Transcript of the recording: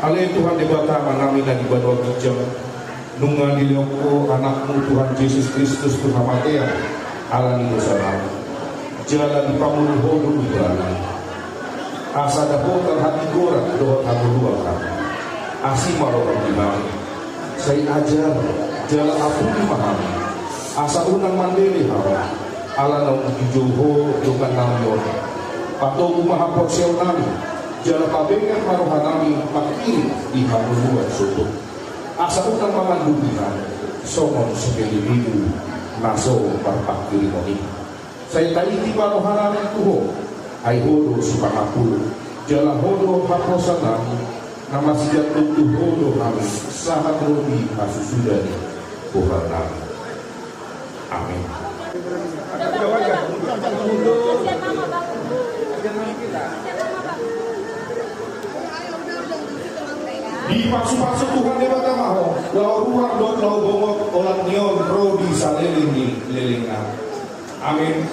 Ale Tuhan debata manami dan ibadah kijang nunga dilioko anakmu Tuhan Yesus Kristus Tuhan Matea alani dosa kami jalan di pamulu hodo ibrani asa dahotan hati gorak dohot hamulua kami asimaro kami saya ajar jalan apun mahami asa unang mandiri hawa ala nau ujijoho dengan namyon pato umahapot siyaw nami jala pabengan marohanami makiri di hamulua soto asa unang mamandubihan somon sebelibibu naso parpakiri moni saya taiti marohanami tuho ay hodo supangapul jala hodo haposan nami nama sejak tutuh hodo kami sahat robi hasusudani Tuhan nami amin. Di paksu-paksu Tuhan debata maho lau ruang dot lau bongok olat nion pro di saleling di lelingan amin.